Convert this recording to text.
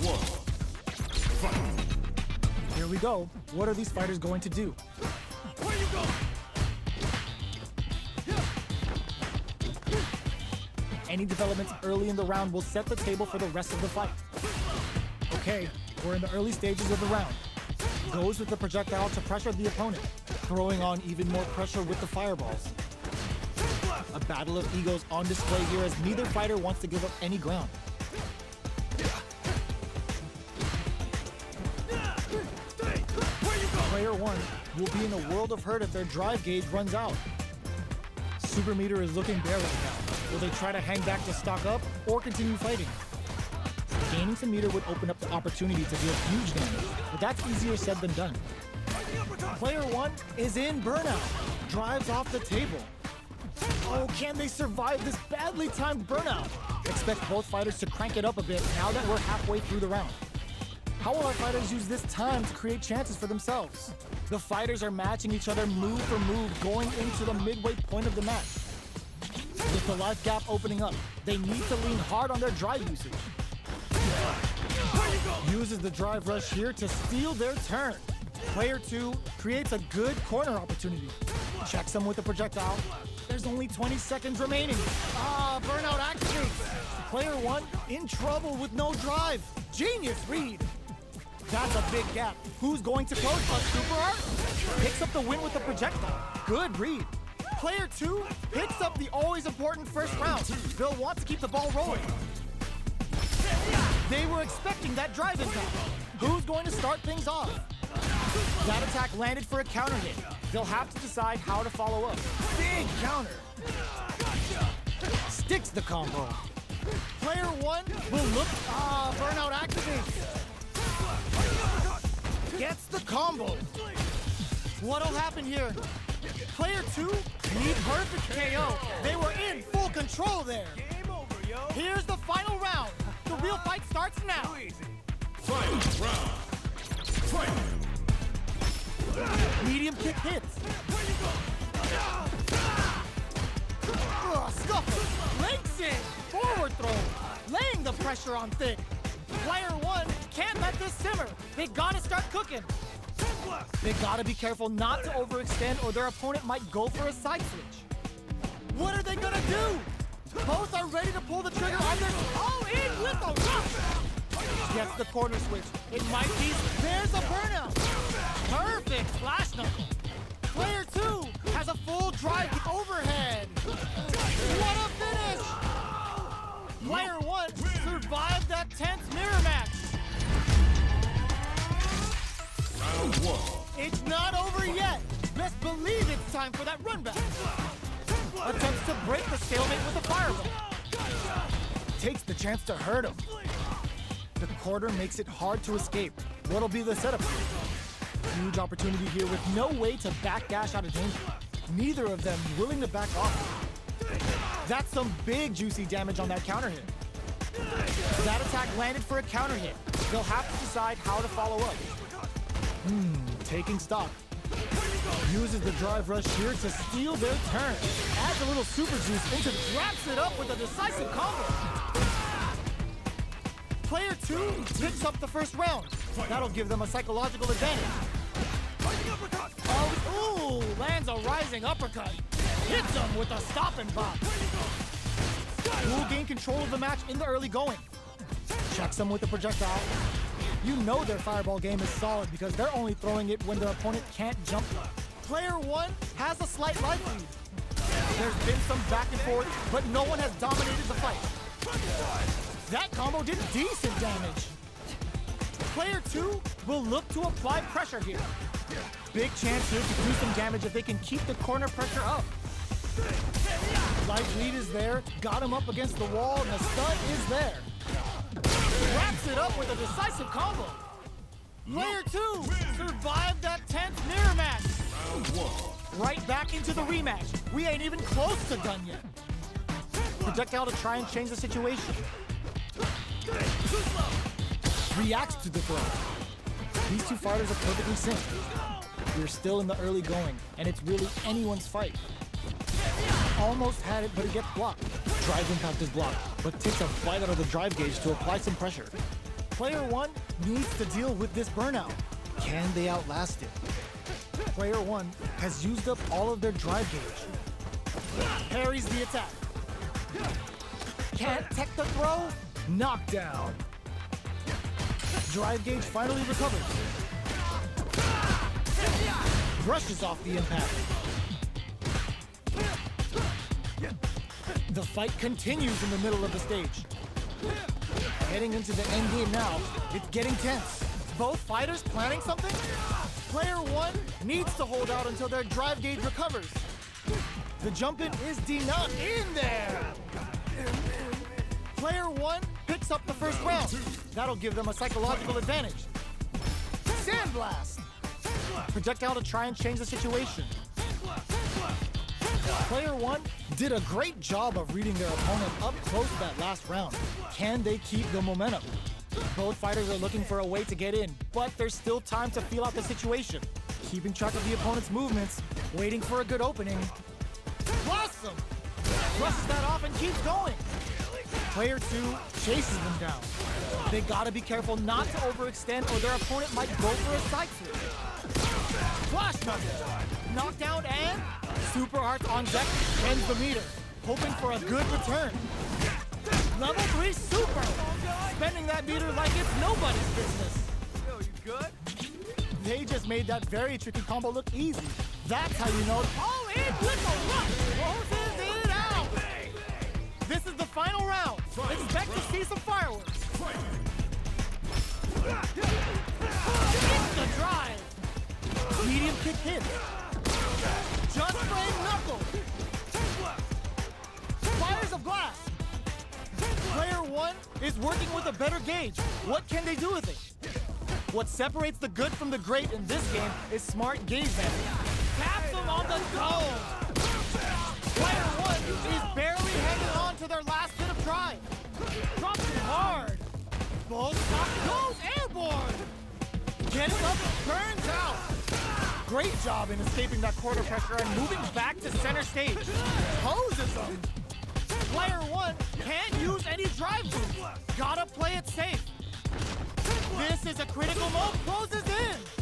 one. Fight. Here we go. What are these fighters going to do? Where you go? Any developments early in the round will set the table for the rest of the fight. Okay, we're in the early stages of the round. Goes with the projectile to pressure the opponent, throwing on even more pressure with the fireballs. A battle of egos on display here as neither fighter wants to give up any ground. Player one will be in a world of hurt if their drive gauge runs out. Super meter is looking bare right now. Will they try to hang back to stock up or continue fighting? Gaining some meter would open up the opportunity to deal huge damage, but that's easier said than done. Player one is in burnout. Drives off the table. Oh, can they survive this badly timed burnout? Expect both fighters to crank it up a bit now that we're halfway through the round. How will our fighters use this time to create chances for themselves? The fighters are matching each other move for move going into the midway point of the match. With the life gap opening up, they need to lean hard on their drive usage. Uses the drive rush here to steal their turn. Player two creates a good corner opportunity. Checks him with a projectile. There's only 20 seconds remaining. Burnout activates. Player one in trouble with no drive. Genius read. That's a big gap. Who's going to close a super art? Picks up the win with the projectile. Good read. Player two picks up the always important first round. They'll want to keep the ball rolling. They were expecting that drive impact. Who's going to start things off? That attack landed for a counter hit. They'll have to decide how to follow up. Big counter. Sticks the combo. Player one will look. Burnout activates. Gets the combo. What'll happen here? Player two need perfect KO. They were in full control there. Game over, yo. Here's the final round. The real fight starts now. Fight round. Fight. Medium kick hits. Scuffle. Links in. Forward throw. Laying the pressure on thick. Player one can't let this simmer. They gotta start cooking. They gotta be careful not to overextend or their opponent might go for a side switch. What are they gonna do? Both are ready to pull the trigger on their... Oh, in with a rush! Gets the corner switch. It might be... There's a burnout! Perfect flash knuckle. Player two has a full drive overhead. What a finish! Player one survived that tense mirror match. Round one. It's not over yet. Best believe it's time for that run back. Attempts to break the stalemate with a fireball. Takes the chance to hurt him. The quarter makes it hard to escape. What'll be the setup? Huge opportunity here with no way to backdash out of danger. Neither of them willing to back off. That's some big juicy damage on that counter hit. That attack landed for a counter hit. They'll have to decide how to follow up. Taking stock. Uses the drive rush here to steal their turn. Adds a little super juice into wraps it up with a decisive combo. Player two picks up the first round. That'll give them a psychological advantage. Oh, ooh, lands a rising uppercut. Hits him with a stop and bop. Will gain control of the match in the early going. Checks him with the projectile. You know their fireball game is solid because they're only throwing it when their opponent can't jump. Player one has a slight life lead. There's been some back and forth, but no one has dominated the fight. That combo did decent damage. Player two will look to apply pressure here. Big chance here to do some damage if they can keep the corner pressure up. Life lead is there, got him up against the wall, and the stun is there. Wraps it up with a decisive combo. Player two survived that tense mirror match. Round one. Right back into the rematch. We ain't even close to done yet. Projectile to try and change the situation. Reacts to the throw. These two fighters are perfectly synced. We're still in the early going, and it's really anyone's fight. Almost had it, but it gets blocked. Drive impact is blocked, but takes a bite out of the drive gauge to apply some pressure. Player 1 needs to deal with this burnout. Can they outlast it? Player 1 has used up all of their drive gauge. Parries the attack. Can't tech the throw? Knockdown. Drive gauge finally recovers. Brushes off the impact. The fight continues in the middle of the stage. Heading into the end game now, it's getting tense. Both fighters planning something? Player 1 needs to hold out until their drive gauge recovers. The jump-in is denied. In there! Player 1 picks up the first round. That'll give them a psychological advantage. Sandblast! Projectile to try and change the situation. Player 1 did a great job of reading their opponent up close that last round. Can they keep the momentum? Both fighters are looking for a way to get in, but there's still time to feel out the situation. Keeping track of the opponent's movements, waiting for a good opening. Blossom! Brushes that off and keeps going. Player 2 chases them down. They gotta be careful not to overextend or their opponent might go for a side switch. Flash nugget! Knockdown and Super Hearts on deck ends the meter, hoping for a good return. Level 3 Super! Spending that meter like it's nobody's business. Yo, you good? They just made that very tricky combo look easy. That's how you know. Oh, in with the rush! Closes it out! This is the final round. Expect to see some fireworks. It's the drive. Medium kick hit. Just frame knuckle. Fires of glass. Player 1 is working with a better gauge. What can they do with it? What separates the good from the great in this game is smart gauge management. Taps them on the dome. Player 1 is barely hanging on to their last bit of drive. Drops it hard. Both stop goes airborne. Gets up, turns out. Great job in escaping that quarter pressure and moving back to center stage. Poses them. Player 1 can't use any drive moves. Gotta play it safe. This is a critical move. Closes in.